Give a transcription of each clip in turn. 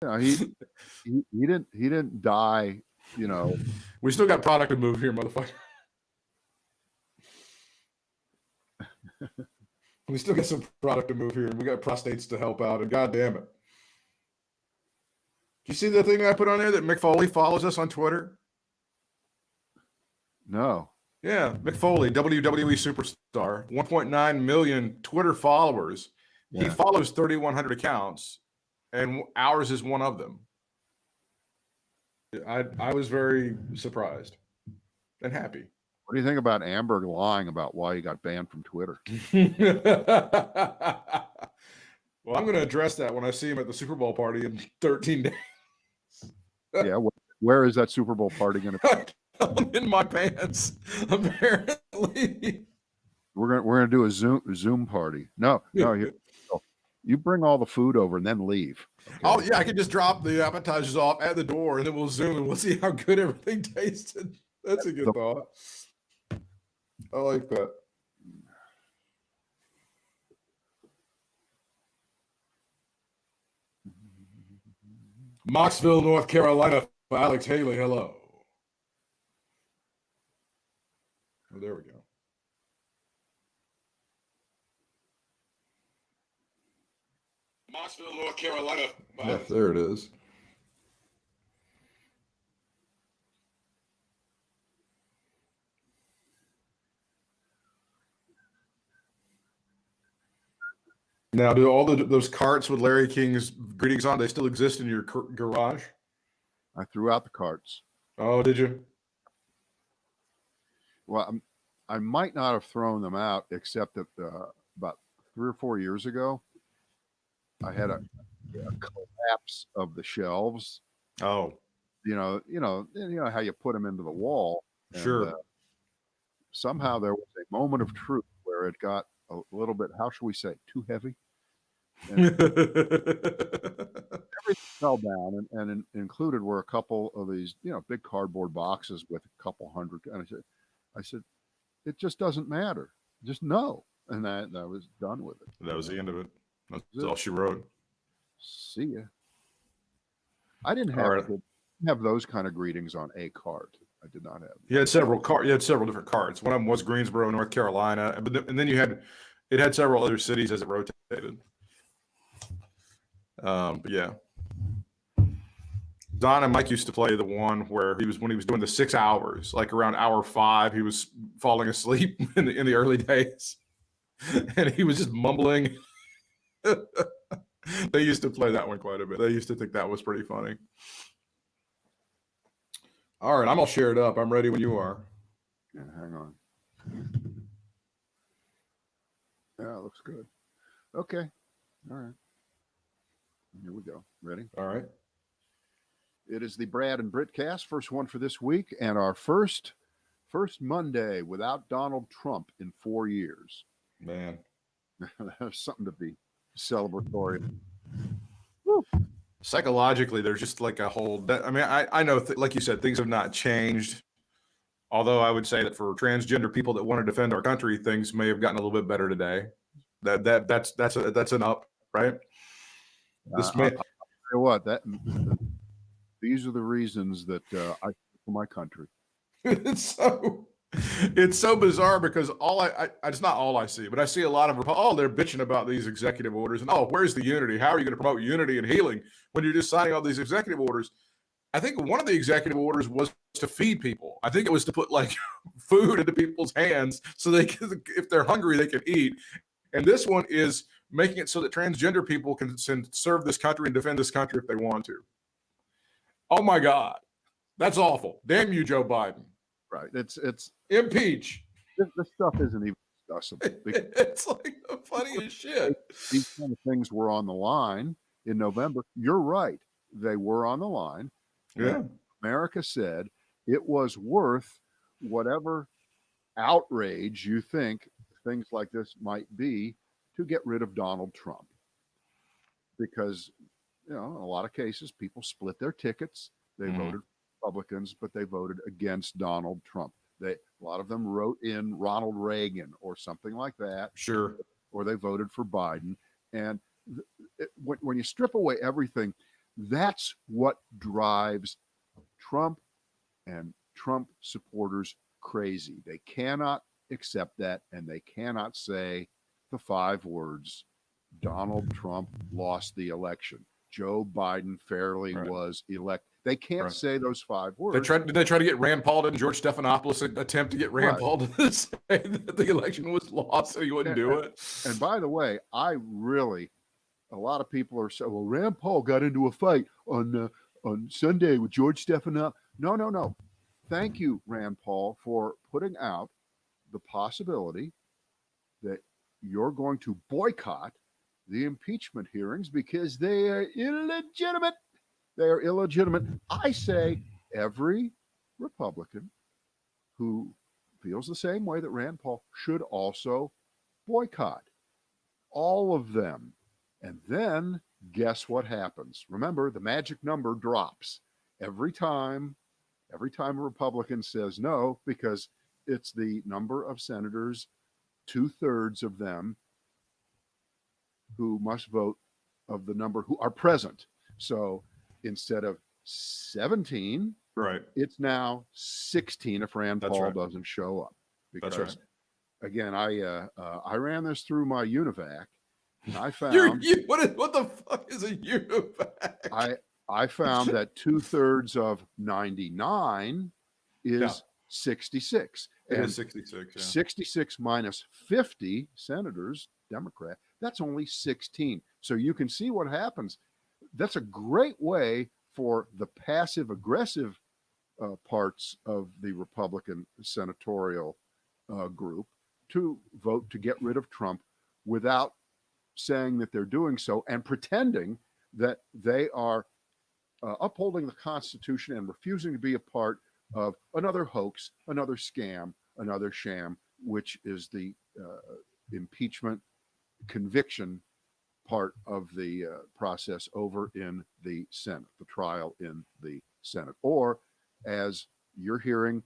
he didn't die. You know, We still got product to move here, motherfucker. We still got some product to move here, and we got prostates to help out. And God damn it, do you see the thing I put on there that Mick Foley follows us on Twitter? no. Yeah, Mick Foley, WWE superstar, 1.9 million Twitter followers. Yeah. He follows 3,100 accounts, and ours is one of them. I was very surprised and happy. What do you think about Amber lying about why he got banned from Twitter? Well, I'm going to address that when I see him at the Super Bowl party in 13 days. Yeah, where is that Super Bowl party going to be? In my pants, apparently. We're gonna do a Zoom party. No, you bring all the food over and then leave. Okay. Oh yeah, I could just drop the appetizers off at the door and then we'll Zoom and we'll see how good everything tasted. That's a good thought. I like that. Moxville, North Carolina, for Alex Haley. Hello. Oh, there we go. Moxville, North Carolina. Yeah, there it is. Now, do all those carts with Larry King's greetings on, they still exist in your garage? I threw out the carts. Oh, did you? Well, I might not have thrown them out, except that about 3 or 4 years ago, I had a collapse of the shelves. Oh, you know how you put them into the wall. And, sure. Somehow there was a moment of truth where it got a little bit, how should we say, too heavy. And everything fell down, and included were a couple of these, big cardboard boxes with a couple hundred. And I said, it just doesn't matter. Just no. And I was done with it. That was the end of it. That's all she wrote. See ya. I didn't have those kind of greetings on a card. I did not have. You had several different cards. One of them was Greensboro, North Carolina, and then it had several other cities as it rotated. But yeah, Don and Mike used to play the one where when he was doing the 6 hours, like around hour 5, he was falling asleep in the early days, and he was just mumbling. They used to play that one quite a bit. They used to think that was pretty funny. All right, I'm all shared up. I'm ready when you are. Yeah, hang on. Yeah, it looks good. Okay. All right. Here we go. Ready? All right. It is the Brad and Britt cast, first one for this week, and our first Monday without Donald Trump in 4 years. Man. That's something to be celebratory. Woo. Psychologically, there's just like a whole. I know, like you said, things have not changed. Although I would say that for transgender people that want to defend our country, things may have gotten a little bit better today. That's an up, right? I'll tell you what, these are the reasons that I for my country. It's so bizarre because it's not all I see, but I see a lot of they're bitching about these executive orders and where's the unity? How are you going to promote unity and healing when you're just signing all these executive orders? I think one of the executive orders was to feed people. I think it was to put like food into people's hands so they can, if they're hungry, they can eat. And this one is making it so that transgender people can serve this country and defend this country if they want to. Oh my God, that's awful! Damn you, Joe Biden. Right. It's impeach. This stuff isn't even discussable. It's like the funniest shit. These kind of things were on the line in November. You're right. They were on the line. Yeah. America said it was worth whatever outrage you think things like this might be to get rid of Donald Trump. Because, in a lot of cases, people split their tickets. They voted Republicans, but they voted against Donald Trump. A lot of them wrote in Ronald Reagan or something like that. Sure. Or they voted for Biden. And when you strip away everything, That's what drives Trump and Trump supporters crazy. They cannot accept that, and they cannot say the 5 words, Donald Trump lost the election. Joe Biden fairly was elected. They can't say those 5 words. Did they try to get Rand Paul? Didn't George Stephanopoulos attempt to get Rand Paul to say that the election was lost so he wouldn't do it? And by the way, a lot of people are saying, well, Rand Paul got into a fight on Sunday with George Stephanopoulos. No. Thank you, Rand Paul, for putting out the possibility that you're going to boycott the impeachment hearings because they are illegitimate. They are illegitimate. I say every Republican who feels the same way that Rand Paul should also boycott all of them. And then guess what happens? Remember, the magic number drops every time a Republican says no, because it's the number of senators, 2/3 of them, who must vote of the number who are present. So instead of 17, it's now 16 if Rand Paul doesn't show up. Because again, I ran this through my UNIVAC, and I found what the fuck is a UNIVAC? I found that 2/3 of 99 is 66. It is 66. Yeah. 66 minus 50 senators, Democrat, that's only 16. So you can see what happens. That's a great way for the passive aggressive parts of the Republican senatorial group to vote to get rid of Trump without saying that they're doing so and pretending that they are upholding the Constitution and refusing to be a part of another hoax, another scam, another sham, which is the impeachment conviction part of the process over in the Senate, the trial in the Senate. Or, as you're hearing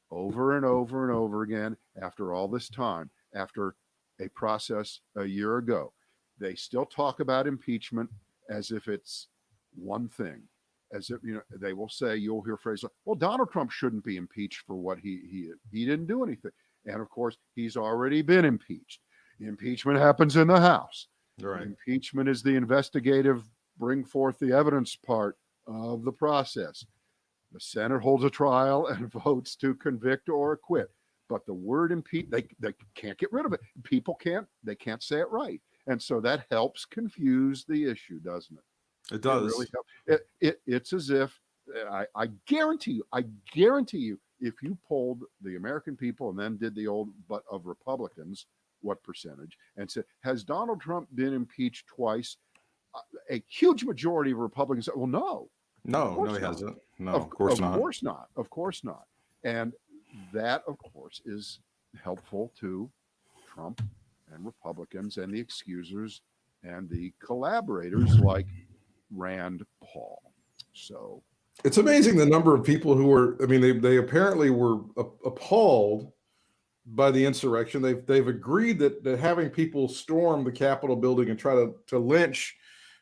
over and over and over again after all this time, after a process a year ago, they still talk about impeachment as if it's one thing. As if, they will say, you'll hear phrases like, well, Donald Trump shouldn't be impeached for what he didn't do anything. And of course, he's already been impeached. Impeachment happens in the House. Right. Impeachment is the investigative, bring forth the evidence part of the process. The Senate holds a trial and votes to convict or acquit. But the word impeach, they can't get rid of it. They can't say it right. And so that helps confuse the issue, doesn't it? It does. It really helps. It's as if, I guarantee you, if you polled the American people and then did the old but of Republicans, what percentage, and said, has Donald Trump been impeached twice? A huge majority of Republicans said, well, no. No, he hasn't. No, of course not. Of course not. And that, of course, is helpful to Trump and Republicans and the excusers and the collaborators like Rand Paul. So it's amazing the number of people who were, they apparently were appalled by the insurrection. They've agreed that having people storm the Capitol building and try to lynch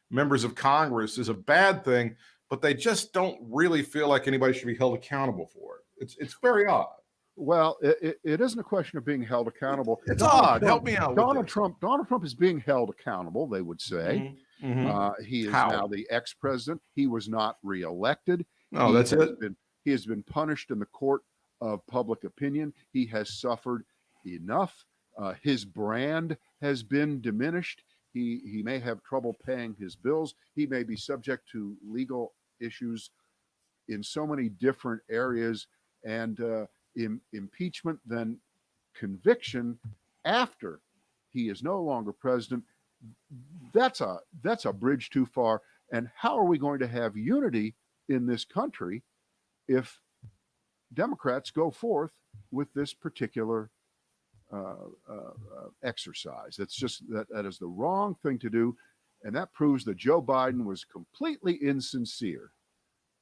members of Congress is a bad thing, but they just don't really feel like anybody should be held accountable for it. It's very odd. Well, it isn't a question of being held accountable. It's odd. Help me out. Donald Trump is being held accountable, they would say. Mm-hmm. He is now the ex-president. He was not reelected. Oh, that's it. He has been punished in the court of public opinion. He has suffered enough. His brand has been diminished. He may have trouble paying his bills. He may be subject to legal issues in so many different areas, and impeachment, then conviction after he is no longer president. That's a bridge too far. And how are we going to have unity in this country if Democrats go forth with this particular exercise? That's just that is the wrong thing to do, and that proves that Joe Biden was completely insincere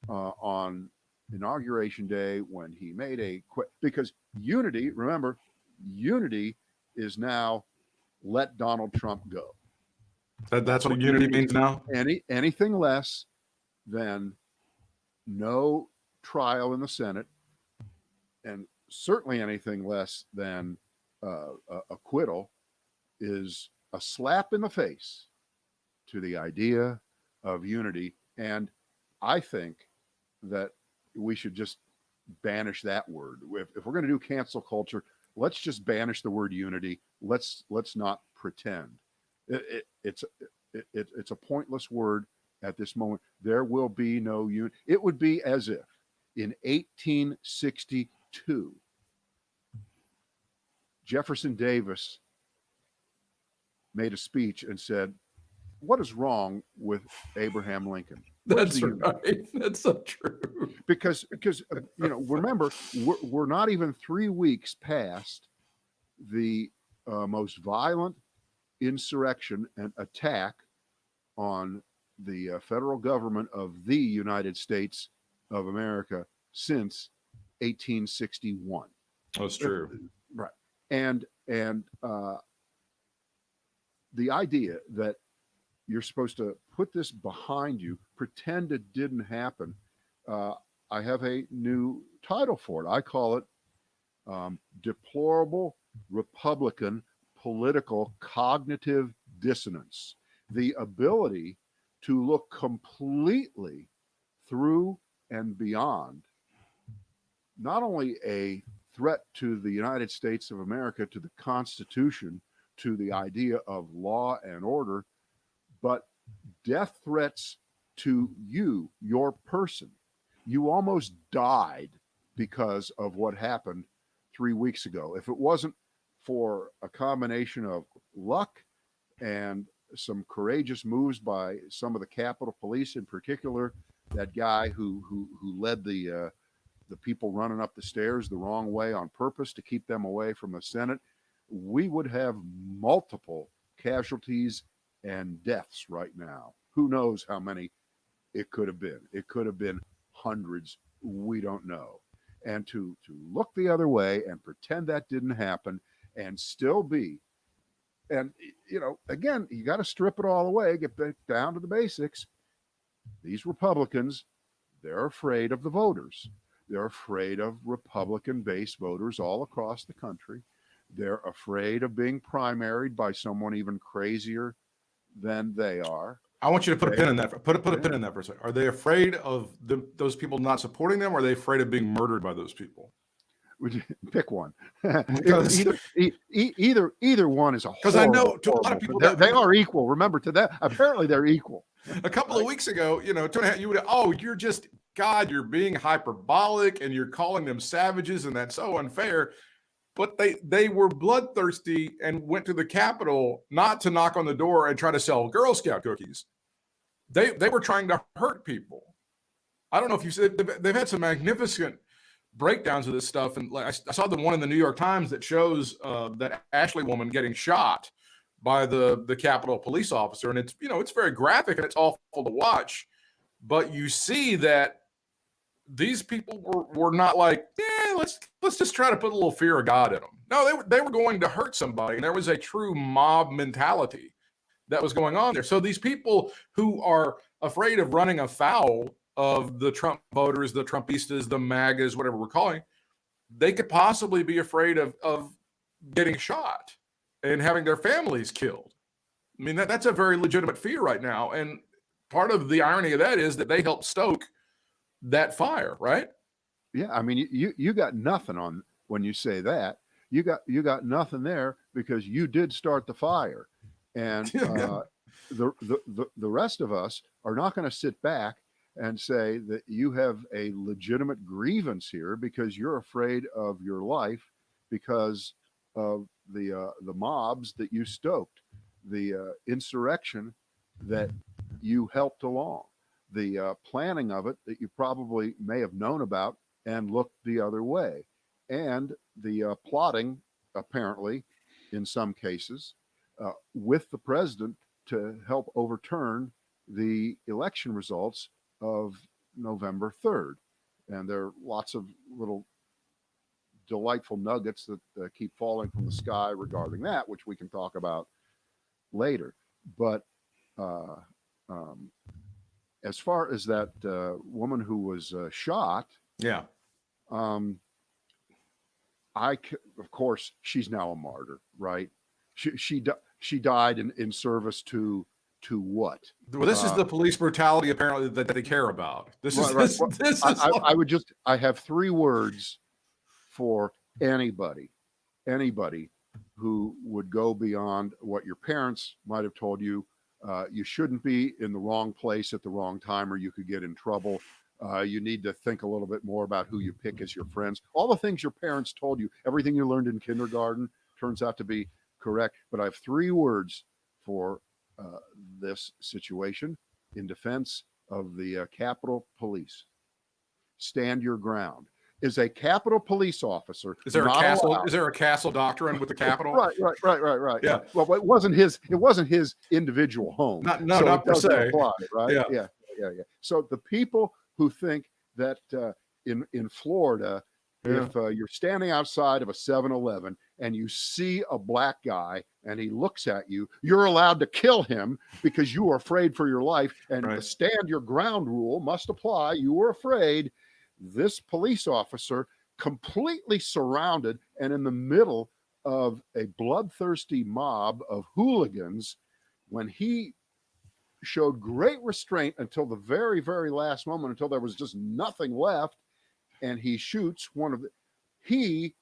on Inauguration Day when he made because unity, remember, unity is now let Donald Trump go. That's what unity means now. Anything less, then no trial in the Senate, and certainly anything less than acquittal is a slap in the face to the idea of unity. And I think that we should just banish that word. If we're going to do cancel culture, let's just banish the word unity. Let's not pretend. It's a pointless word at this moment. There will be no unity. It would be as if in 1862 Jefferson Davis made a speech and said, "What is wrong with Abraham Lincoln?" That's right. That's so true. Because remember, we're not even 3 weeks past the most violent insurrection and attack on the federal government of the United States of America since 1861. That's true. Right. And the idea that you're supposed to put this behind you, pretend it didn't happen. I have a new title for it. I call it Deplorable Republican Political Cognitive Dissonance. The ability to look completely through and beyond not only a threat to the United States of America, to the Constitution, to the idea of law and order, but death threats to you, your person. You almost died because of what happened 3 weeks ago. If it wasn't for a combination of luck and some courageous moves by some of the Capitol Police, in particular, that guy who led the people running up the stairs the wrong way on purpose to keep them away from the Senate, we would have multiple casualties and deaths right now. Who knows how many it could have been? It could have been hundreds. We don't know. And to look the other way and pretend that didn't happen and still be, and again, you got to strip it all away, get back down to the basics. These Republicans, they're afraid of the voters. They're afraid of Republican-based voters all across the country. They're afraid of being primaried by someone even crazier than they are. I want you to put a pin in that. Put a pin in that for a second. Are they afraid of those people not supporting them, or are they afraid of being murdered by those people? Pick one. either one is a horrible. Because I know to a lot of people they are equal. Remember, to that, apparently they're equal. A couple of weeks ago, you would, you're just God. You're being hyperbolic, and you're calling them savages, and that's so unfair. But they were bloodthirsty and went to the Capitol not to knock on the door and try to sell Girl Scout cookies. They were trying to hurt people. I don't know if you said they've had some magnificent breakdowns of this stuff, and I saw the one in the New York Times that shows that Ashley woman getting shot by the Capitol police officer, and it's very graphic and it's awful to watch. But you see that these people were not like, let's just try to put a little fear of God in them. No, they were going to hurt somebody, and there was a true mob mentality that was going on there. So these people who are afraid of running afoul of the Trump voters, the Trumpistas, the MAGAs, whatever we're calling, they could possibly be afraid of getting shot and having their families killed. I mean, that's a very legitimate fear right now. And part of the irony of that is that they helped stoke that fire, right? Yeah, I mean, you got nothing on when you say that. You got nothing there because you did start the fire, and the rest of us are not going to sit back and say that you have a legitimate grievance here because you're afraid of your life because of the mobs that you stoked, the insurrection that you helped along, the planning of it that you probably may have known about and looked the other way, and the plotting, apparently, in some cases, with the president to help overturn the election results of November 3rd. And there are lots of little delightful nuggets that keep falling from the sky regarding that, which we can talk about later. But as far as that woman who was shot, Yeah. um, of course, she's now a martyr, right? She died in service to what? Well, this is Uh, the police brutality apparently that they care about. This is right, right. Well, this is I have 3 words for anybody who would go beyond what your parents might have told you. You shouldn't be in the wrong place at the wrong time, or you could get in trouble. You need to think a little bit more about who you pick as your friends. All the things your parents told you, everything you learned in kindergarten turns out to be correct. But I have 3 words for this situation in defense of the Capitol Police. Stand your ground. Is a Capitol police officer Is there a not castle? allowed? Is there a castle doctrine with the Capitol? Right. Yeah. Well, it wasn't his individual home. Not it per doesn't se. apply, right? Yeah. Yeah. So the people who think that in Florida, if you're standing outside of a 7-Eleven and you see a black guy and he looks at you, you're allowed to kill him because you are afraid for your life, and the stand your ground rule must apply. You were afraid. This police officer, completely surrounded and in the middle of a bloodthirsty mob of hooligans, when he showed great restraint until the very, very last moment, until there was just nothing left, and he shoots he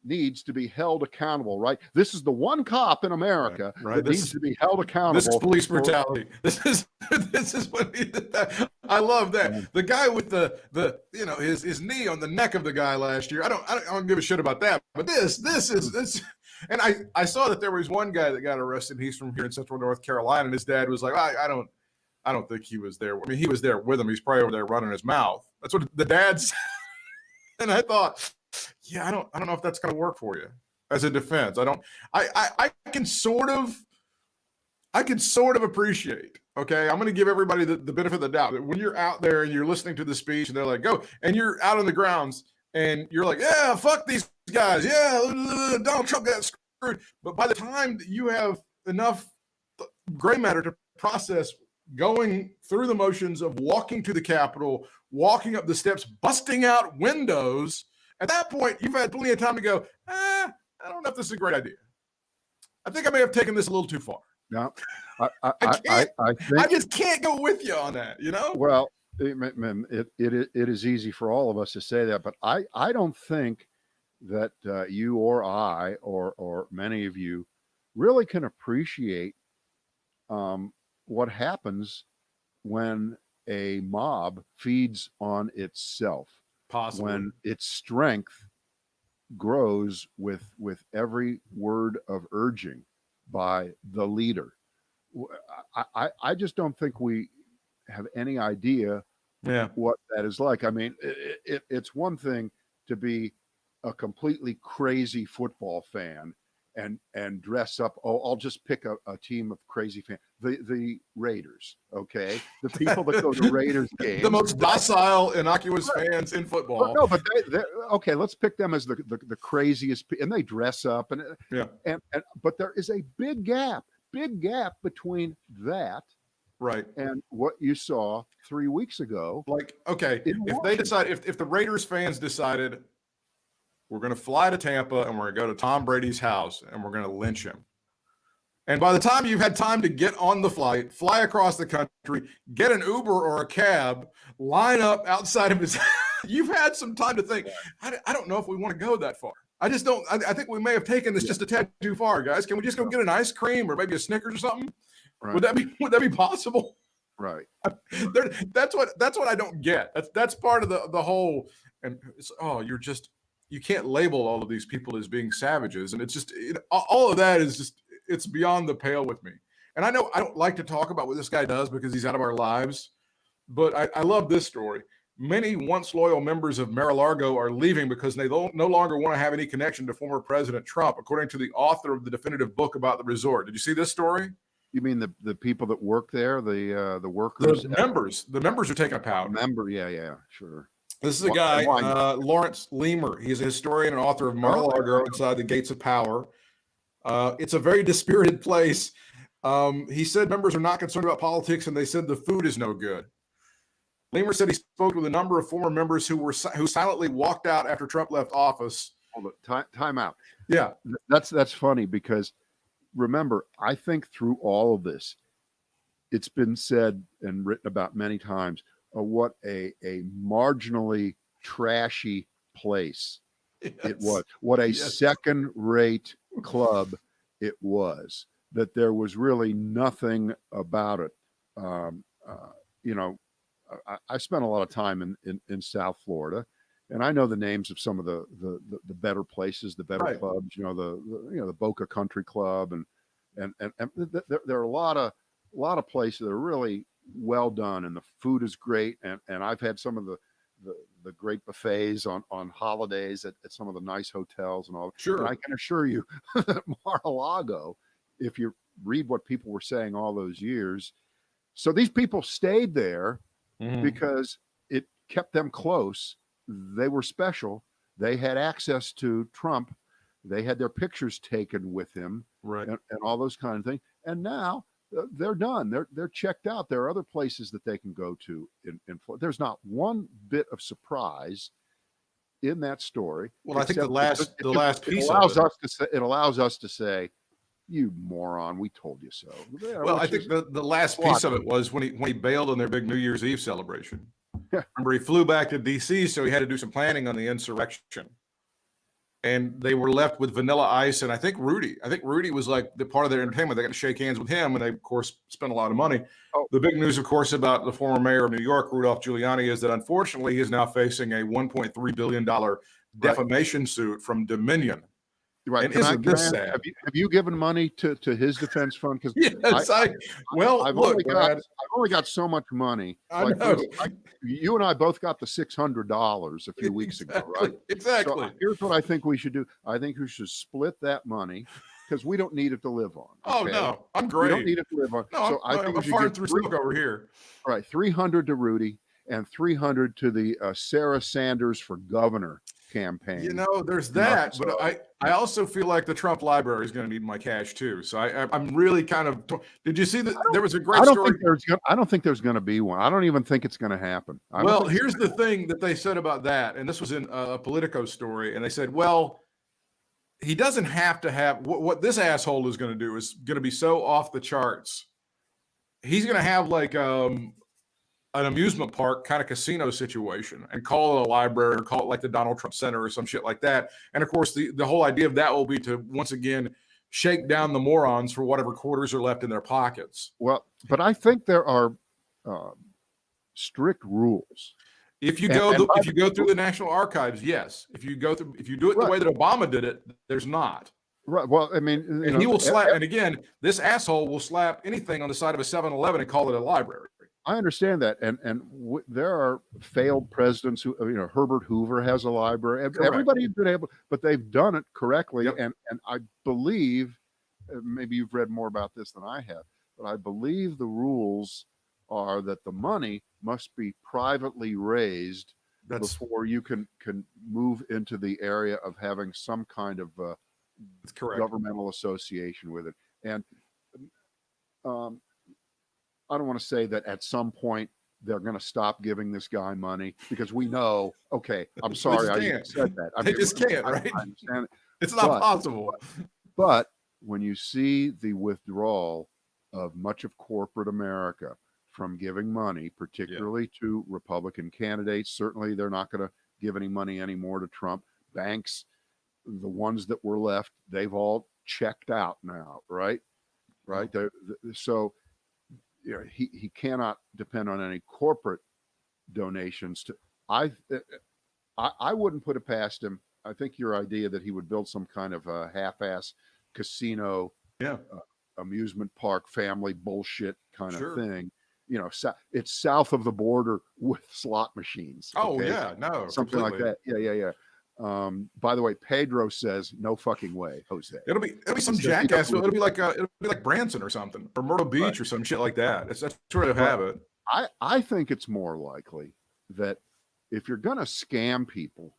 needs to be held accountable, right? This is the one cop in America that needs to be held accountable. This is police brutality. This is what he did. That. I love that. Yeah. The guy with the his knee on the neck of the guy last year. I don't give a shit about that. But this is. And I saw that there was one guy that got arrested. He's from here in Central North Carolina, and his dad was like, I don't think he was there. I mean, he was there with him. He's probably over there running his mouth. That's what the dad said. And I thought, yeah, I don't know if that's going to work for you as a defense. I can sort of appreciate, okay, I'm going to give everybody the benefit of the doubt that when you're out there and you're listening to the speech and they're like, go, and you're out on the grounds and you're like, yeah, fuck these guys. Yeah, Donald Trump got screwed. But by the time that you have enough gray matter to process going through the motions of walking to the Capitol, walking up the steps, busting out windows, at that point, you've had plenty of time to go, I don't know if this is a great idea. I think I may have taken this a little too far. No, I just can't go with you on that, you know? Well, it is easy for all of us to say that, but I don't think that you or I or many of you really can appreciate what happens when a mob feeds on itself. Possibly. When its strength grows with every word of urging by the leader. I just don't think we have any idea what that is like. I mean, it's one thing to be a completely crazy football fan and dress up. Oh, I'll just pick a team of crazy fans. The Raiders, okay? The people that go to Raiders games. The most docile, innocuous fans in football. No, but okay, let's pick them as the craziest, and they dress up and but there is a big gap between that and what you saw 3 weeks ago. Like, okay, if they decide, if the Raiders fans decided, we're going to fly to Tampa and we're going to go to Tom Brady's house and we're going to lynch him. And by the time you've had time to get on the flight, fly across the country, get an Uber or a cab, line up outside of his, you've had some time to think, I don't know if we want to go that far. I just don't, I think we may have taken this just a tad too far, guys. Can we just go get an ice cream or maybe a Snickers or something? Right. Would that be possible? Right. That's what I don't get. That's part of the whole, and it's, you can't label all of these people as being savages. And it's just, all of that is just, it's beyond the pale with me. And I know I don't like to talk about what this guy does because he's out of our lives, but I love this story. Many once loyal members of Mar-a-Lago are leaving because they no longer want to have any connection to former President Trump, according to the author of the definitive book about the resort. Did you see this story? You mean the people that work there, the workers? The members are taking a pout. Yeah, sure. This is a guy, Lawrence Lemur. He's a historian and author of Mar-a-Lago Inside the Gates of Power. It's a very dispirited place. He said members are not concerned about politics, and they said the food is no good. Lemur said he spoke with a number of former members who silently walked out after Trump left office. Hold it. Time out. Yeah, that's funny because remember, I think through all of this, it's been said and written about many times what a marginally trashy place it was, what a second-rate club it was, that there was really nothing about it. You know, I spent a lot of time in South Florida, and I know the names of some of the better places, the better clubs. You know, the Boca Country Club, and there are a lot of places that are really well done, and the food is great. And I've had some of the great buffets on holidays at some of the nice hotels and all. Sure. And I can assure you that Mar-a-Lago, if you read what people were saying all those years, so these people stayed there because it kept them close. They were special. They had access to Trump. They had their pictures taken with him, and all those kind of things. And now they're done. They're checked out. There are other places that they can go to in Florida. There's not one bit of surprise in that story. Well, I think the last piece it allows us to say, "You moron, we told you so." Yeah, well, I think the last piece of it was when he bailed on their big New Year's Eve celebration. Remember, he flew back to D.C., so he had to do some planning on the insurrection. And they were left with Vanilla Ice and I think Rudy. I think Rudy was like the part of their entertainment. They got to shake hands with him, and they, of course, spent a lot of money. The big news, of course, about the former mayor of New York, Rudolph Giuliani, is that unfortunately he is now facing a $1.3 billion defamation suit from Dominion. Right. And isn't this sad? Have you given money to his defense fund? Because I've only got so much money. I know. You and I both got the $600 a few weeks ago, right? Exactly. So here's what I think we should do. I think we should split that money because we don't need it to live on. Okay? Oh no, I'm great. We don't need it to live on. No, so I think we should get $300 over here. All right, $300 to Rudy and $300 to the Sarah Sanders for governor campaign. You know, there's that, but I also feel like the Trump library is going to need my cash too. So I'm really kind of. Did you see that there was a great story? I don't think there's going to be one. I don't even think it's going to happen. Well, here's the thing that they said about that, and this was in a Politico story, and they said, well, he doesn't have to have what this asshole is going to do is going to be so off the charts. He's going to have like an amusement park kind of casino situation and call it a library or call it like the Donald Trump Center or some shit like that. And of course, the whole idea of that will be to once again shake down the morons for whatever quarters are left in their pockets. Well, but I think there are strict rules. If you go through the National Archives, yes. If you do it the way that Obama did it, there's not. Right. Well, I mean, he will slap. And again, this asshole will slap anything on the side of a 7-Eleven and call it a library. I understand that, and there are failed presidents who, Herbert Hoover has a library. Correct. Everybody's been able, but they've done it correctly. Yep. And I believe, maybe you've read more about this than I have, but I believe the rules are that the money must be privately raised before you can move into the area of having some kind of governmental association with it. And I don't want to say that at some point they're going to stop giving this guy money because we know, okay, I'm sorry I said that. They just can't, right? I understand it. It's not possible. But when you see the withdrawal of much of corporate America from giving money, particularly to Republican candidates, certainly they're not going to give any money anymore to Trump. Banks, the ones that were left, they've all checked out now, right? Right. So he cannot depend on any corporate donations. I wouldn't put it past him. I think your idea that he would build some kind of a half-ass casino, amusement park, family bullshit kind of thing. It's south of the border with slot machines. Oh yeah, no, something completely. like that. Yeah. By the way, Pedro says no fucking way, Jose. It'll be some jackass. It'll be like Branson or something, or Myrtle Beach or some shit like that. That's where they'll have it. I think it's more likely that if you're going to scam people,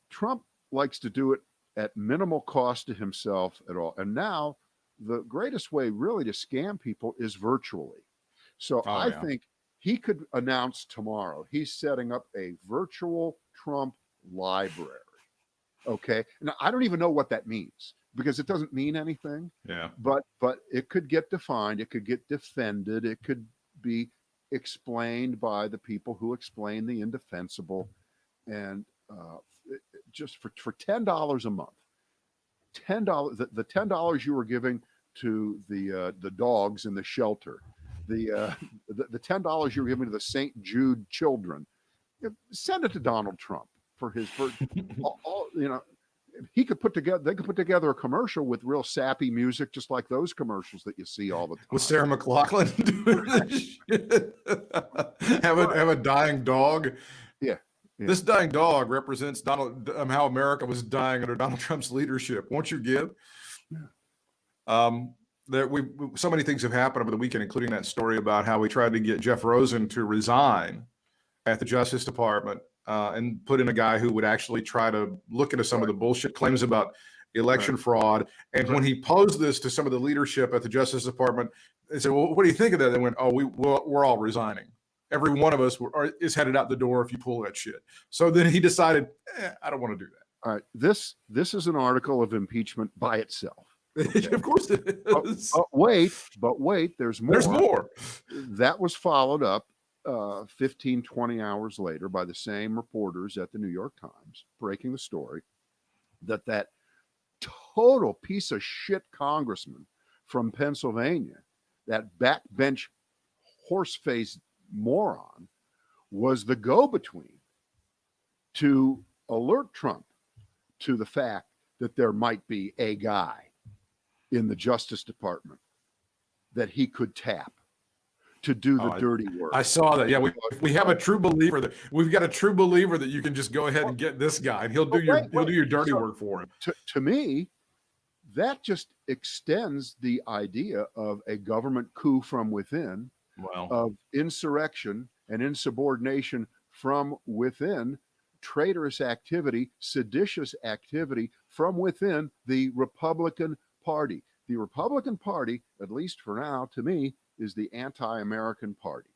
Trump likes to do it at minimal cost to himself at all. And now the greatest way really to scam people is virtually. So I think he could announce tomorrow he's setting up a virtual Trump library. Okay. Now, I don't even know what that means because it doesn't mean anything. Yeah. But it could get defined, it could get defended, it could be explained by the people who explain the indefensible. And just for $10 a month, the $10 you were giving to the dogs in the shelter, the $10 you were giving to the St. Jude children, send it to Donald Trump for his all, they could put together a commercial with real sappy music, just like those commercials that you see all the time. With Sarah McLachlan doing this shit. have a dying dog. Yeah. This dying dog represents how America was dying under Donald Trump's leadership. Won't you give? There so many things have happened over the weekend, including that story about how we tried to get Jeff Rosen to resign at the Justice Department and put in a guy who would actually try to look into some of the bullshit claims about election fraud. And when he posed this to some of the leadership at the Justice Department, they said, "Well, what do you think of that?" They went, "Oh, we're all resigning. Every one of us is headed out the door if you pull that shit." So then he decided, I don't want to do that. All right. This is an article of impeachment by itself. Okay. Of course it is. But wait, there's more. There's more. That was followed up 15, 20 hours later by the same reporters at the New York Times, breaking the story that total piece of shit congressman from Pennsylvania, that backbench horse-faced moron, was the go-between to alert Trump to the fact that there might be a guy in the Justice Department that he could tap to do the dirty work. I saw that. Yeah, we have a true believer that we've got a true believer that you can just go ahead and get this guy, and he'll do your dirty work for him. To me, that just extends the idea of a government coup from within, of insurrection and insubordination from within, traitorous activity, seditious activity from within the Republican Party. The Republican Party, at least for now, to me, is the anti-American party.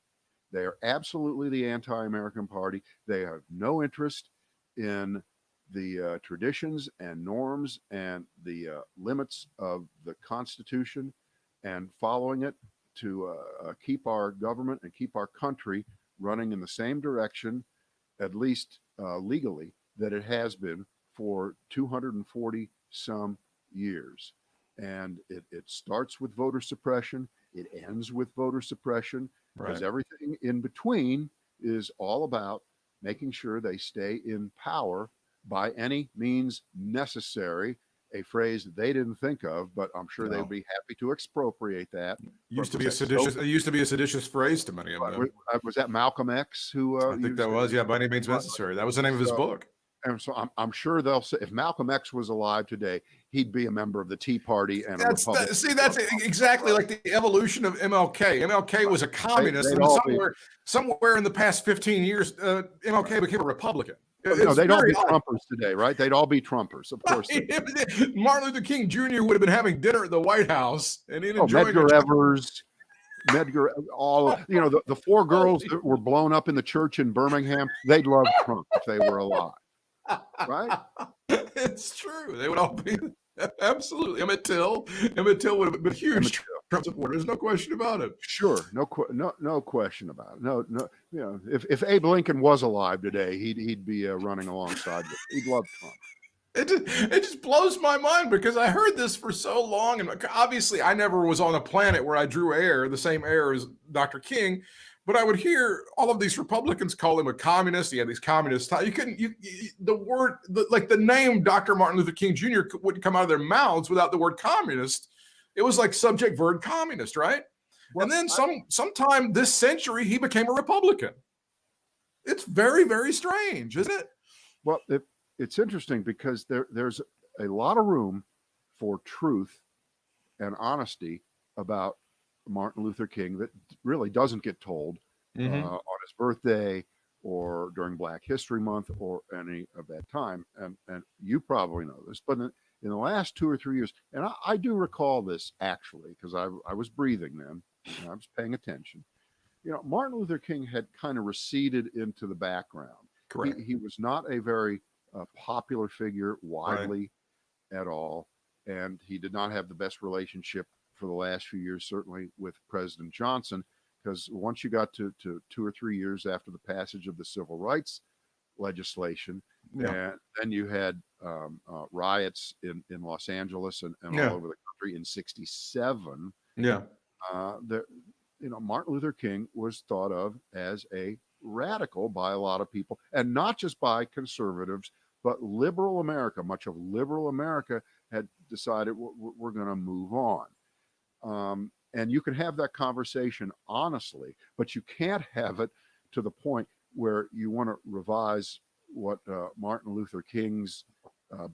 They are absolutely the anti-American party. They have no interest in the traditions and norms and the limits of the Constitution and following it to keep our government and keep our country running in the same direction, at least legally, that it has been for 240 some years. And it starts with voter suppression. It ends with voter suppression, because everything in between is all about making sure they stay in power by any means necessary. A phrase that they didn't think of, but I'm sure they'd be happy to expropriate that. It used to be a seditious phrase to many of them. Was that Malcolm X who? I think that was, by any means necessary. That was the name of his book. And so I'm sure they'll say, if Malcolm X was alive today, he'd be a member of the Tea Party and a Republican. That's exactly like the evolution of MLK. MLK was a communist, and somewhere in the past 15 years, MLK became a Republican. They'd all be Trumpers today, right? They'd all be Trumpers, of course. Martin Luther King Jr. would have been having dinner at the White House and enjoying Medgar Evers. The four girls that were blown up in the church in Birmingham, they'd love Trump if they were alive. Right? It's true. They would all be absolutely. Emmett Till would have been huge Trump supporter. There's no question about it. Sure, no question about it. No, if Abe Lincoln was alive today, he'd be running alongside. He'd love Trump. It just blows my mind, because I heard this for so long, and obviously I never was on a planet where I drew air, the same air as Dr. King. But I would hear all of these Republicans call him a communist. He had these communist. The name Dr. Martin Luther King Jr. wouldn't come out of their mouths without the word communist. It was like subject verb communist, right? Well, and then sometime this century, he became a Republican. It's very, very strange, isn't it? Well, it's interesting because there's a lot of room for truth and honesty about Martin Luther King that really doesn't get told on his birthday or during Black History Month or any of that time. And you probably know this, but in the last 2 or 3 years, and I do recall this actually, because I was breathing then, and I was paying attention. Martin Luther King had kind of receded into the background. Correct. He was not a very popular figure Right. widely at all, and he did not have the best relationship for the last few years, certainly with President Johnson, because once you got to 2 or 3 years after the passage of the civil rights legislation, Yeah. and then you had riots in Los Angeles and all Yeah. over the country in '67. Yeah. The Martin Luther King was thought of as a radical by a lot of people, and not just by conservatives, but liberal America. Much of liberal America had decided we're going to move on. And you can have that conversation honestly, but you can't have it to the point where you want to revise what Martin Luther King's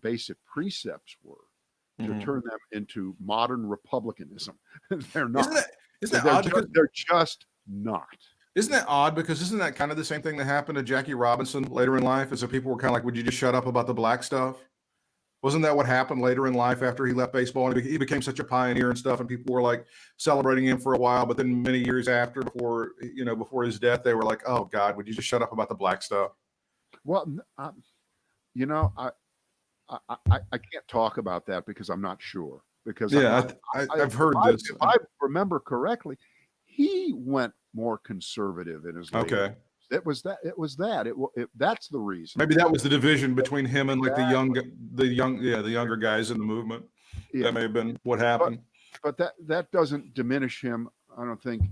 basic precepts were to turn them into modern republicanism. They're not. Isn't that odd? They're just not. Isn't that odd? Because isn't that kind of the same thing that happened to Jackie Robinson later in life? Is that people were kind of like, would you just shut up about the black stuff? Wasn't that what happened later in life after he left baseball and he became such a pioneer and stuff, and people were like celebrating him for a while, but then many years after, before his death, they were like, oh God, would you just shut up about the black stuff? Well, I can't talk about that because I'm not sure. Because I've heard this. If I remember correctly, he went more conservative in his later years. It was that. That's the reason. Maybe that was the division between him and like the younger guys in the movement. Yeah. That may have been what happened. But that doesn't diminish him, I don't think,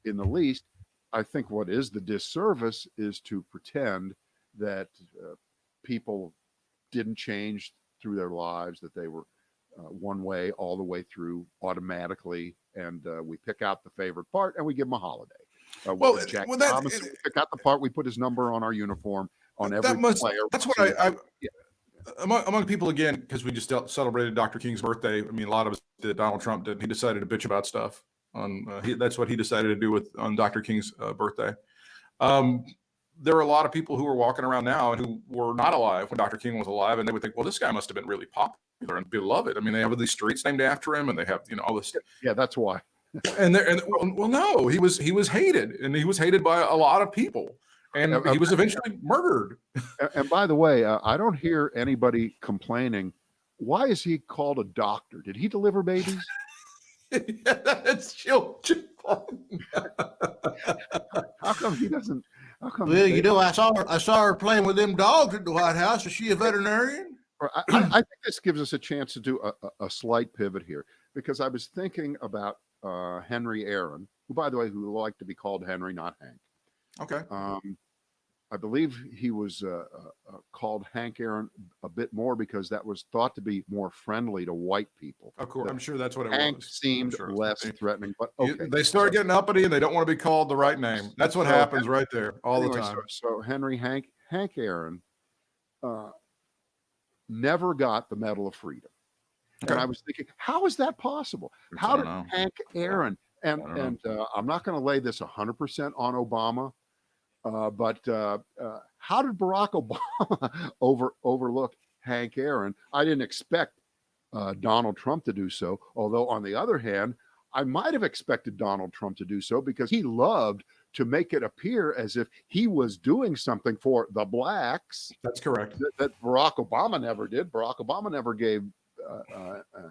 in the least. I think what is the disservice is to pretend that people didn't change through their lives, that they were one way all the way through automatically, and we pick out the favorite part and we give them a holiday. We pick out the part, we put his number on our uniform on every player. That's what among people, again, because we just celebrated Dr. King's birthday. I mean, a lot of us did. Donald Trump did. He decided to bitch about stuff. That's what he decided to do on Dr. King's birthday. There are a lot of people who are walking around now and who were not alive when Dr. King was alive, and they would think, well, this guy must have been really popular and beloved. I mean, they have these streets named after him, and they have all this. Yeah, that's why. No, he was hated, and he was hated by a lot of people, and he was eventually murdered. And by the way, I don't hear anybody complaining. Why is he called a doctor? Did he deliver babies? That's children. How come he doesn't? How come? Well, I saw her playing with them dogs at the White House. Is she a veterinarian? I think this gives us a chance to do a slight pivot here, because I was thinking about Henry Aaron, who, by the way, who liked to be called Henry, not Hank. Okay. I believe he was called Hank Aaron a bit more because that was thought to be more friendly to white people. Of course, I'm sure that's what it Hank was. seemed less threatening, but okay. They start getting uppity and they don't want to be called the right name. That's what happens right there all the time. So Hank Aaron never got the Medal of Freedom. Okay. And I was thinking, how is that possible? How did Hank Aaron, and I'm not going to lay this 100% on Obama, but how did Barack Obama overlook Hank Aaron? I didn't expect Donald Trump to do so, although on the other hand, I might have expected Donald Trump to do so because he loved to make it appear as if he was doing something for the blacks. That's correct. That Barack Obama never did. Barack Obama never gave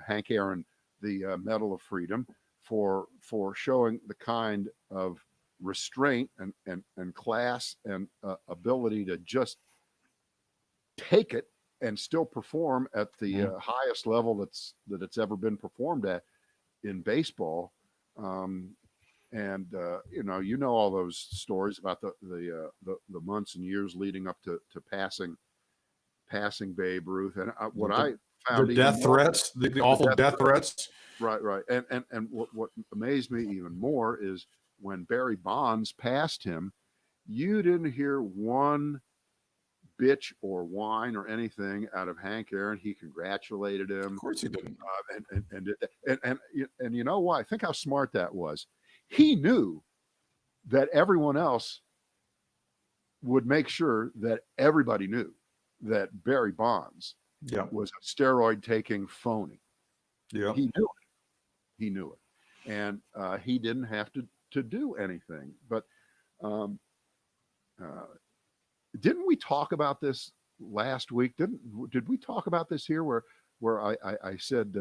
Hank Aaron the Medal of Freedom for showing the kind of restraint and class and ability to just take it and still perform at the highest level that it's ever been performed at in baseball. And all those stories about the months and years leading up to passing Babe Ruth, and what I found the death threats, the awful death threats. Right. And what amazed me even more is when Barry Bonds passed him, you didn't hear one bitch or whine or anything out of Hank Aaron. He congratulated him. Of course he didn't. And you know why? Think how smart that was. He knew that everyone else would make sure that everybody knew that Barry Bonds was a steroid-taking phony. Yeah, he knew it. And he didn't have to do anything. But Um, didn't we talk about this last week? Did we talk about this here where I said,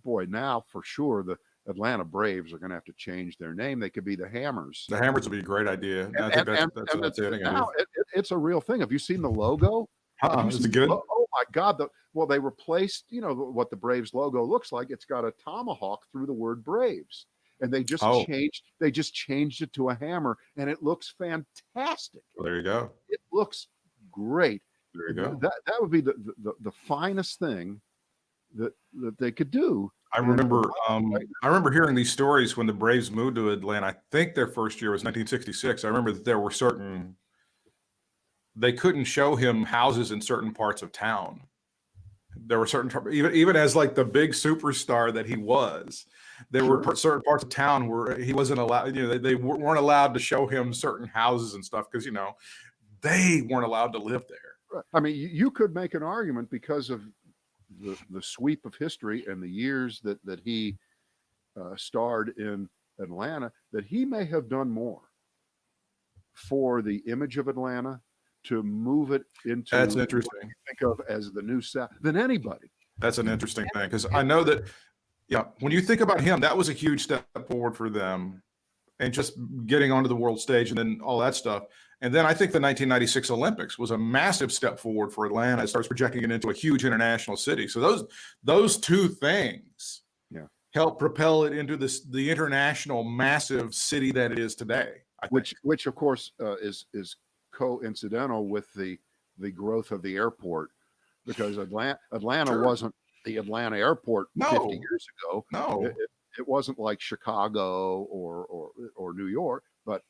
boy, now for sure the Atlanta Braves are going to have to change their name. They could be the Hammers. The Hammers would be a great idea. I think that's an outstanding idea. Now it's a real thing. Have you seen the logo? Is it good? Oh my God! Well, they replaced what the Braves logo looks like. It's got a tomahawk through the word Braves, and they just changed it to a hammer, and it looks fantastic. Well, there you go. It looks great. There you go. That would be the finest thing that they could do. I remember hearing these stories when the Braves moved to Atlanta. I think their first year was 1966. I remember that there were they couldn't show him houses in certain parts of town. There were certain, even as like the big superstar that he was, there were certain parts of town where he wasn't allowed, they weren't allowed to show him certain houses and stuff because, they weren't allowed to live there. I mean, you could make an argument because of the sweep of history and the years that he starred in Atlanta, that he may have done more for the image of Atlanta to move it into that's interesting. What you think of as the new South than anybody. That's an interesting thing because I know that, when you think about him, that was a huge step forward for them, and just getting onto the world stage and then all that stuff. And then I think the 1996 Olympics was a massive step forward for Atlanta. It starts projecting it into a huge international city. So those two things help propel it into the international massive city that it is today. Which of course is coincidental with the growth of the airport, because Atlanta wasn't the Atlanta airport 50 years ago. No, it wasn't like Chicago or New York, but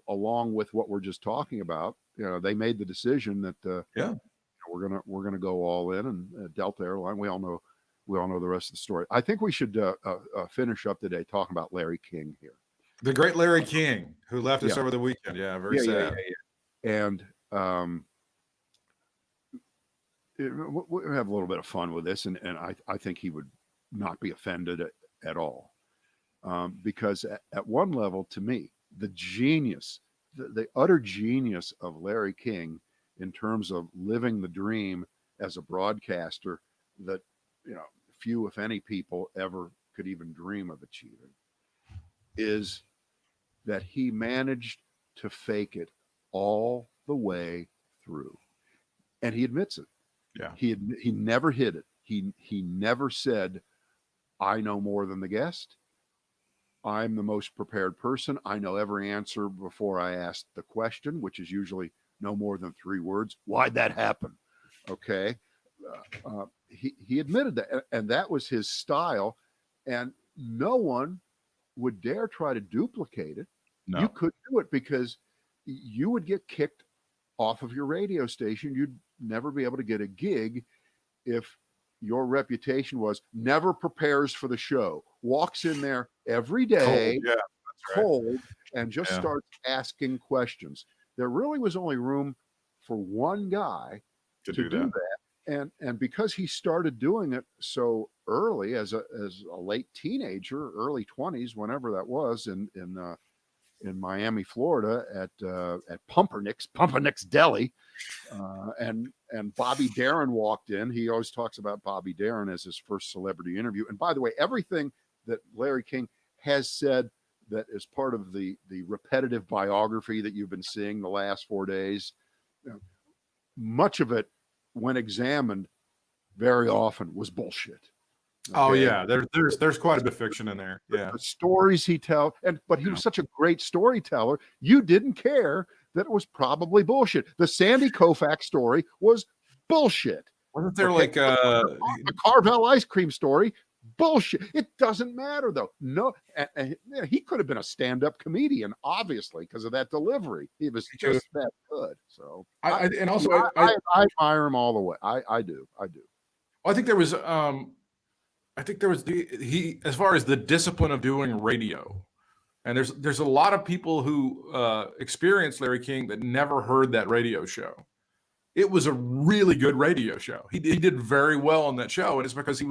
along with what we're just talking about, they made the decision that we're gonna go all in, and Delta Airline. We all know the rest of the story. I think we should finish up today talking about Larry King here. The great Larry King, who left us over the weekend. Yeah, very sad. And we'll have a little bit of fun with this, and I think he would not be offended at all, because at one level, to me, the genius, the utter genius of Larry King in terms of living the dream as a broadcaster that few, if any, people ever could even dream of achieving, is that he managed to fake it all the way through, and he admits it. Yeah, he never hid it. He never said, "I know more than the guest. I'm the most prepared person. I know every answer before I ask the question," which is usually no more than 3 words. Why'd that happen? Okay. He admitted that, and that was his style, and no one would dare try to duplicate it. No. You couldn't do it because you would get kicked off of your radio station. You'd never be able to get a gig if your reputation was never prepares for the show, walks in there every day, cold, and just starts asking questions. There really was only room for one guy to do that. And because he started doing it so early, as a late teenager, early 20s, whenever that was, in Miami, Florida, at Pumpernicks Deli, and Bobby Darin walked in. He always talks about Bobby Darin as his first celebrity interview. And by the way, everything that Larry King has said that is part of the repetitive biography that you've been seeing the last 4 days, much of it, when examined, very often was bullshit. Okay? Oh yeah, there's quite a bit of fiction in there. Yeah, the stories he tells, but he was such a great storyteller. You didn't care that it was probably bullshit. The Sandy Koufax story was bullshit. Wasn't there like the Carvel ice cream story? Bullshit. It doesn't matter though. No, he could have been a stand-up comedian, obviously, because of that delivery. He was just that good. So I admire him all the way. I do. Well, I think there was he as far as the discipline of doing radio, and there's a lot of people who experienced Larry King that never heard that radio show. It was a really good radio show. He did very well on that show, and it's because he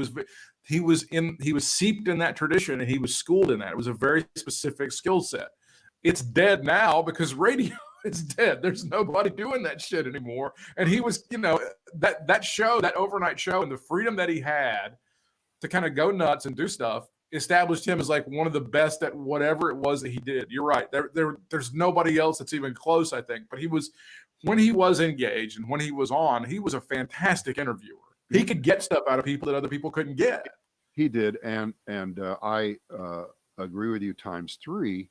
was seeped in that tradition and he was schooled in that. It was a very specific skill set. it's dead now because radio is dead. There's nobody doing that shit anymore. And he was, that show, that overnight show, and the freedom that he had to kind of go nuts and do stuff established him as like one of the best at whatever it was that he did. You're right. There's nobody else that's even close, I think. But when he was engaged and when he was on, he was a fantastic interviewer. He could get stuff out of people that other people couldn't get. He did, and I agree with you times three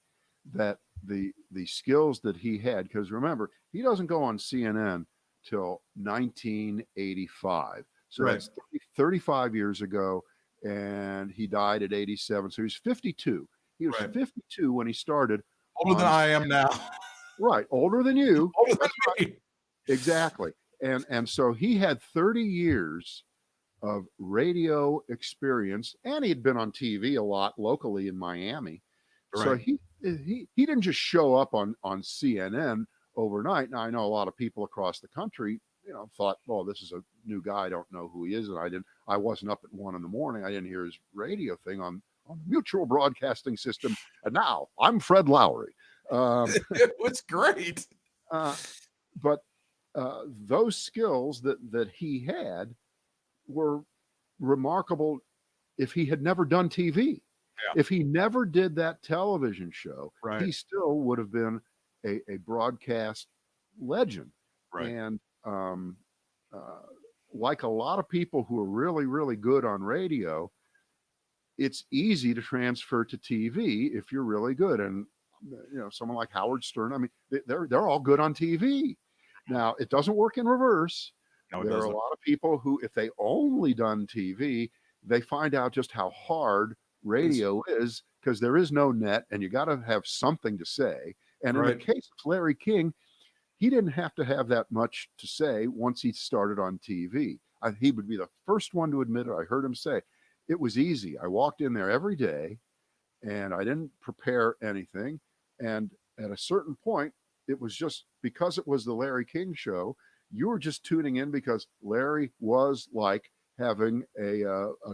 that the skills that he had, because remember, he doesn't go on CNN till 1985. So Right. that's 35 years ago, and he died at 87. So he's 52. He was Right. 52 when he started. Older than I am now. Right, older than you. Older than me. Exactly. And so he had 30 years of radio experience, and he had been on TV a lot locally in Miami. Right. So he didn't just show up on CNN overnight. Now I know a lot of people across the country, thought, "Oh, this is a new guy. I don't know who he is." And I wasn't up at 1 a.m. I didn't hear his radio thing on the Mutual Broadcasting System. And now I'm Fred Lowry. It was great. But those skills that he had were remarkable if he had never done TV. Yeah. If he never did that television show, Right. he still would have been a broadcast legend. Right. And like a lot of people who are really, really good on radio, it's easy to transfer to TV if you're really good. And someone like Howard Stern, I mean, they're all good on TV. Now, it doesn't work in reverse. No, it there doesn't. are a lot of people who, if they only done TV, they find out just how hard radio is, because there is no net and you got to have something to say. And in the case of Larry King, he didn't have to have that much to say once he started on TV. He would be the first one to admit it. I heard him say, it was easy. I walked in there every day and I didn't prepare anything. And at a certain point, it was just because it was the Larry King show, you were just tuning in because Larry was like having a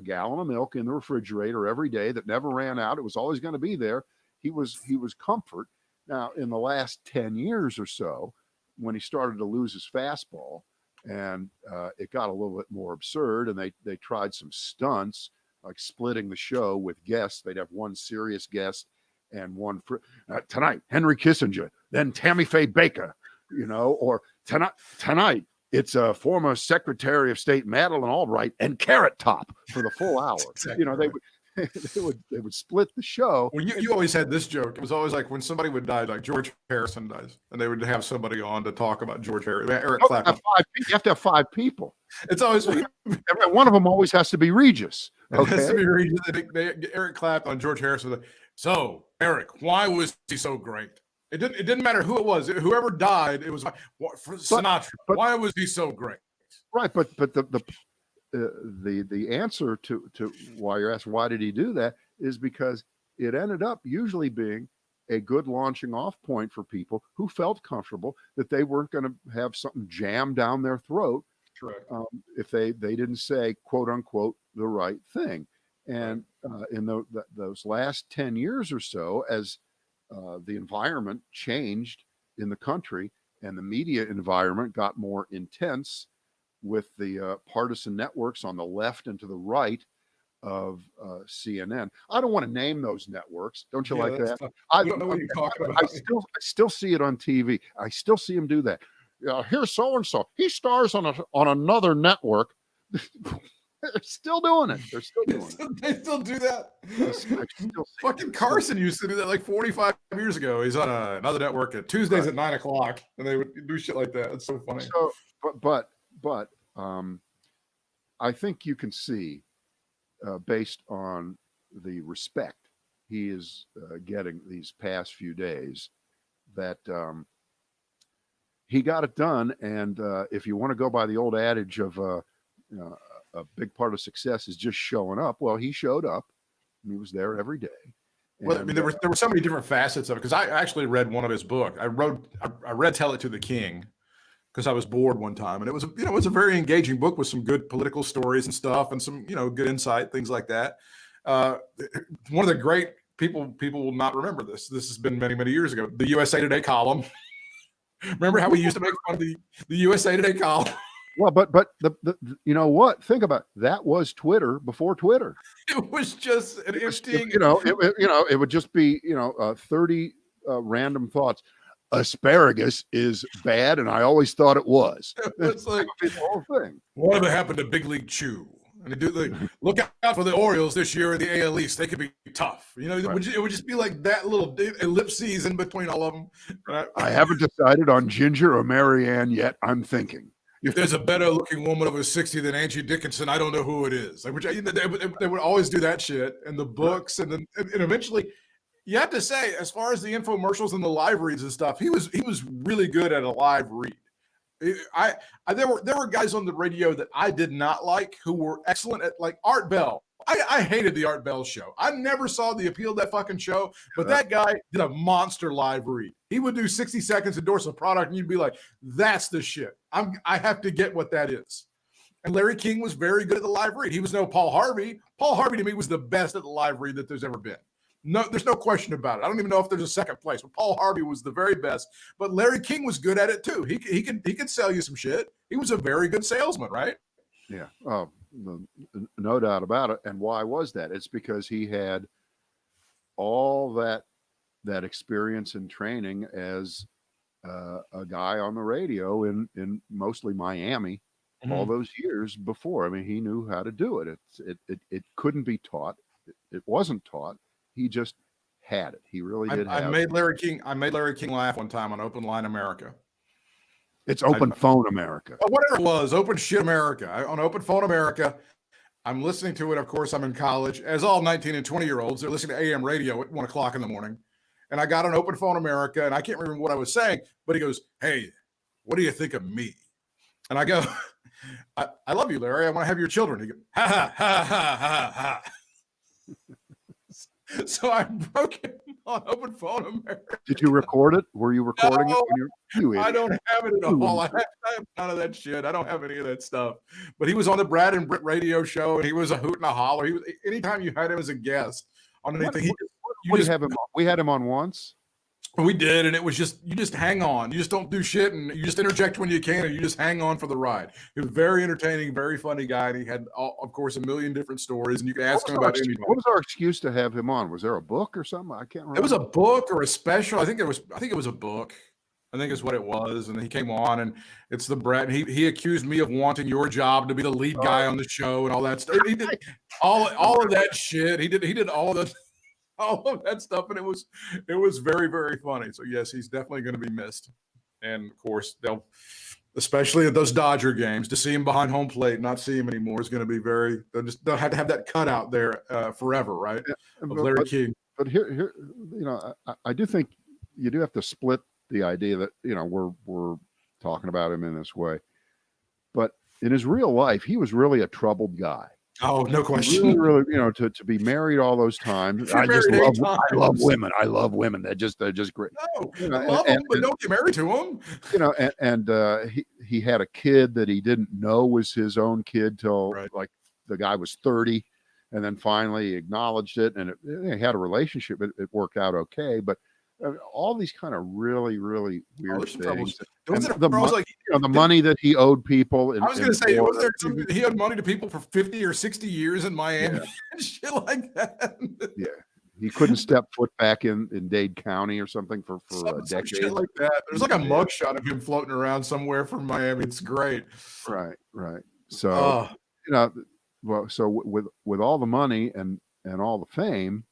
gallon of milk in the refrigerator every day that never ran out. It was always going to be there. He was comfort. Now, in the last 10 years or so, when he started to lose his fastball and it got a little bit more absurd, and they tried some stunts like splitting the show with guests. They'd have one serious guest and one tonight, Henry Kissinger, then Tammy Faye Baker, or tonight it's a former Secretary of State Madeleine Albright and Carrot Top for the full hour. Exactly. They would split the show. Well, you always had this joke. It was always like when somebody would die, like George Harrison dies, and they would have somebody on to talk about George Harrison. Eric Clapton. You have to have 5 people. It's always one of them always has to be Regis. Okay. It has to be Regis. Eric Clapton on George Harrison. So Eric, why was he so great? It didn't matter who it was. Whoever died, it was for Sinatra. But why was he so great? Right, but the answer to why you're asking why did he do that is because it ended up usually being a good launching off point for people who felt comfortable that they weren't going to have something jammed down their throat. Correct. If they didn't say quote unquote the right thing. And in those last 10 years or so, as the environment changed in the country and the media environment got more intense with the partisan networks on the left and to the right of CNN. I don't want to name those networks. Don't you like that? I don't know what you're talking about. I still see it on TV. I still see him do that. Here's so-and-so. He stars on another network. They're still doing it. They're still doing it. They still do that. Fucking Carson used to do that like 45 years ago. He's on another network at Tuesdays at 9:00, and they would do shit like that. It's so funny. So, but I think you can see, based on the respect he is getting these past few days, that he got it done. And if you want to go by the old adage of a big part of success is just showing up. Well, he showed up. And he was there every day. And, well, I mean, there were so many different facets of it, because I actually read one of his books. I read Tell It to the King because I was bored one time, and it was a very engaging book with some good political stories and stuff, and some good insight, things like that. One of the great people will not remember this. This has been many, many years ago. The USA Today column. Remember how we used to make fun of the USA Today column? Well, but the you know what? Think about it. That was Twitter before Twitter. It was just an emptying. It would just be 30 random thoughts. Asparagus is bad, and I always thought it was. It's like the whole thing. Whatever happened to Big League Chew? And look out for the Orioles this year in the AL East. They could be tough. You know, Right. it would just be like that little ellipses in between all of them. Right? I haven't decided on Ginger or Marianne yet. I'm thinking. If there's a better looking woman over 60 than Angie Dickinson, I don't know who it is. Like, they would always do that shit and the books, and then and eventually, you have to say, as far as the infomercials and the live reads and stuff, he was really good at a live read. There were guys on the radio that I did not like who were excellent at, like Art Bell. I hated the Art Bell show. I never saw the appeal of that fucking show, but that guy did a monster live read. He would do 60 seconds, endorse a product, and you'd be like, that's the shit. I have to get what that is. And Larry King was very good at the live read. He was no Paul Harvey. Paul Harvey to me was the best at the live read that there's ever been. No, there's no question about it. I don't even know if there's a second place, but Paul Harvey was the very best. But Larry King was good at it too. He could sell you some shit. He was a very good salesman, right? Yeah. No doubt about it. And why was that? It's because he had all that experience and training as a guy on the radio in mostly Miami all those years before. I mean, he knew how to do it. It couldn't be taught. It wasn't taught. He just had it. He really did. I made Larry King laugh one time on Open Line America. It's Open Phone America. Whatever it was, Open Shit America. On Open Phone America, I'm listening to it. Of course, I'm in college. As all 19 and 20-year-olds, they're listening to AM radio at 1 o'clock in the morning. And I got on Open Phone America, and I can't remember what I was saying, but he goes, "Hey, what do you think of me?" And I go, I love you, Larry. I want to have your children. He goes, ha, ha, ha, ha, ha, ha. So I broke him on Open Phone America. Did you record it? Were you recording it? I don't have it at all. I have none of that shit. I don't have any of that stuff. But he was on the Brad and Britt radio show, and he was a hoot and a holler. He was, anytime you had him as a guest on anything, we had him on once. We did, and it was just, you just hang on. You just don't do shit, and you just interject when you can, and you just hang on for the ride. He was very entertaining, very funny guy, and he had, of course, a million different stories, and you could ask him about anything. What was our excuse to have him on? Was there a book or something? I can't remember. It was a book or a special. I think it was a book. I think is what it was. And then he came on, and it's the Brett. And he accused me of wanting your job to be the lead guy on the show and all that stuff. He did all of that shit. He did all of that stuff, and it was very, very funny. So yes, he's definitely going to be missed. And of course, they'll, especially at those Dodger games, to see him behind home plate, not see him anymore is going to be they'll have to have that cutout there forever, right? Yeah, of Larry King. But here, I do think you do have to split the idea that we're talking about him in this way, but in his real life, he was really a troubled guy. Oh, no question. Really, to be married all those times. I love women. I love women. They're just great. No, I love them, but don't get married to them. And he had a kid that he didn't know was his own kid till like the guy was 30, and then finally he acknowledged it, and they had a relationship. It worked out okay, but all these kind of really, really weird things. The money that he owed people. I was going to say, he owed money to people for 50 or 60 years in Miami and shit like that. Yeah. He couldn't step foot back in Dade County or something for a decade. Shit like that. There's like a mugshot of him floating around somewhere from Miami. It's great. Right. So, so with all the money and all the fame,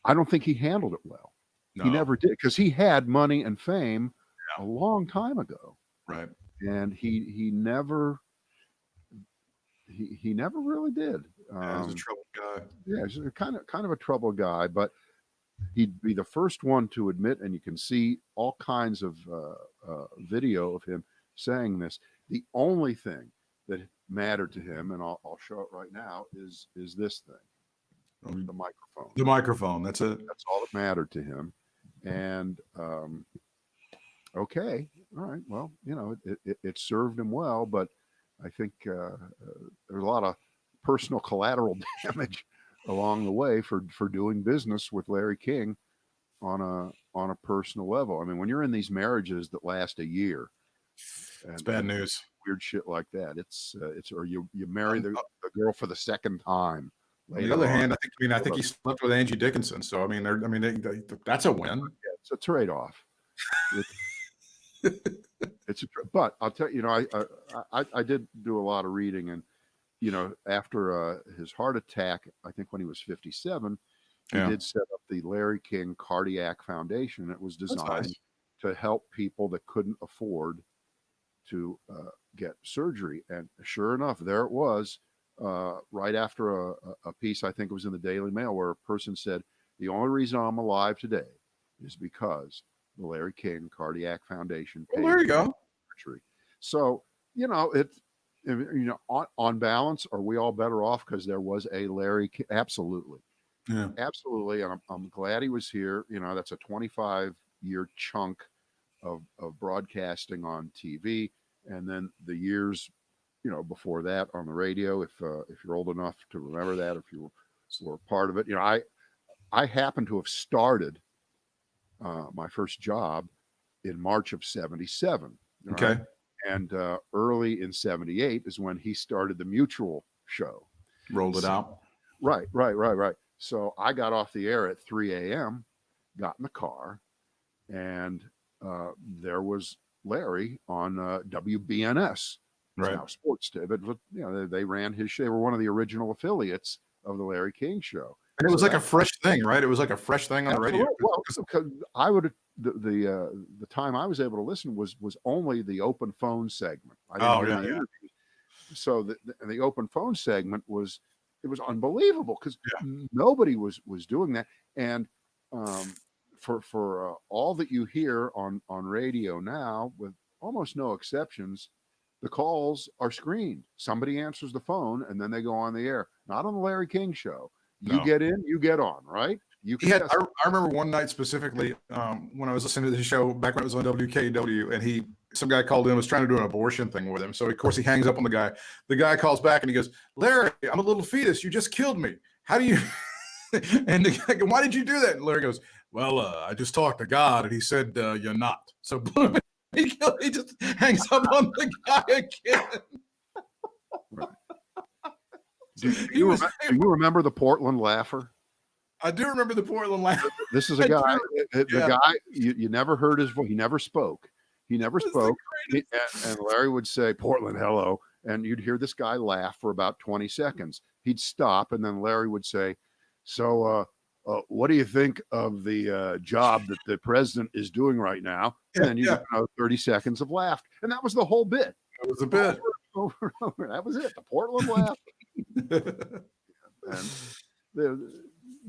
I don't think he handled it well. No. He never did, because he had money and fame a long time ago. Right. And he never really did. He's a troubled guy. Yeah, he's kind of a troubled guy, but he'd be the first one to admit, and you can see all kinds of video of him saying this. The only thing that mattered to him, and I'll show it right now, is this thing. The microphone. The microphone. That's it. That's all that mattered to him. And okay, all right. Well, it served him well, but I think there's a lot of personal collateral damage along the way for doing business with Larry King on a personal level. I mean, when you're in these marriages that last a year, It's bad news. weird shit like that, it's or you marry the girl for the second time. On the other hand, I think he slept with Angie Dickinson. So I mean, that's a win. Yeah, it's a trade-off. But I'll tell you, I did do a lot of reading, and after his heart attack, I think when he was 57, he did set up the Larry King Cardiac Foundation. It was designed to help people that couldn't afford to get surgery. And sure enough, there it was, right after a piece, I think it was in the Daily Mail, where a person said, the only reason I'm alive today is because the Larry King Cardiac Foundation paid Well, there you go. surgery. So, on balance, are we all better off because there was a Larry King? Absolutely. Yeah. Absolutely. And I'm glad he was here. That's a 25-year chunk of broadcasting on TV. And then the years, before that on the radio, if you're old enough to remember that, if you were part of it. I happen to have started my first job in March of 77. Okay. Right? And early in 78 is when he started the Mutual show. Rolled it out. Right. So I got off the air at 3 a.m., got in the car, and there was Larry on WBNS. Right. Now sports, but they ran his show. They were one of the original affiliates of the Larry King Show. And it was like a fresh thing, right? It was like a fresh thing on the radio. Well, because I would the time I was able to listen was only the open phone segment. I didn't hear the interviews. So the open phone segment was unbelievable because nobody was doing that. And for all that you hear on radio now, with almost no exceptions, the calls are screened. Somebody answers the phone and then they go on the air. Not on the Larry King Show. You get in, you get on, right? I remember one night specifically when I was listening to the show back when it was on WKW, and some guy called in, was trying to do an abortion thing with him. So of course he hangs up on the guy. The guy calls back and he goes, "Larry, I'm a little fetus. You just killed me. How do you?" And the guy goes, "Why did you do that?" And Larry goes, "Well, I just talked to God, and he said you're not." So he just hangs up on the guy again. Right. Do you remember the Portland Laugher? I do remember the Portland Laugher. This is a guy. The guy you never heard his voice. He never spoke. And Larry would say, "Portland, hello," and you'd hear this guy laugh for about 20 seconds. He'd stop, and then Larry would say, "So, what do you think of the job that the president is doing right now?" And then you get 30 seconds of laughter, and that was the whole bit. That was the bit. Over and over. That was it. The Portland laugh.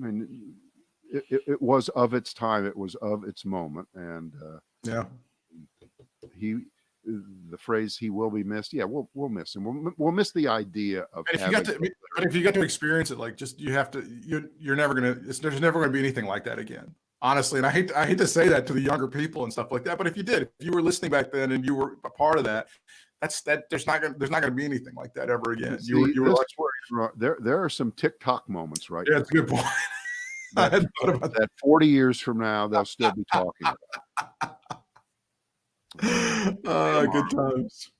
And it was of its time. It was of its moment, and the phrase "he will be missed." Yeah, we'll miss him. We'll miss the idea of. But if you got to experience it, like just you have to, you're never gonna. There's never gonna be anything like that again. Honestly, and I hate to say that to the younger people and stuff like that, but if you were listening back then and you were a part of that, there's not gonna be anything like that ever again. See, there are some TikTok moments, right? Yeah, that's a good point. I hadn't thought about that. 40 years from now, they'll still be talking about it. Good times.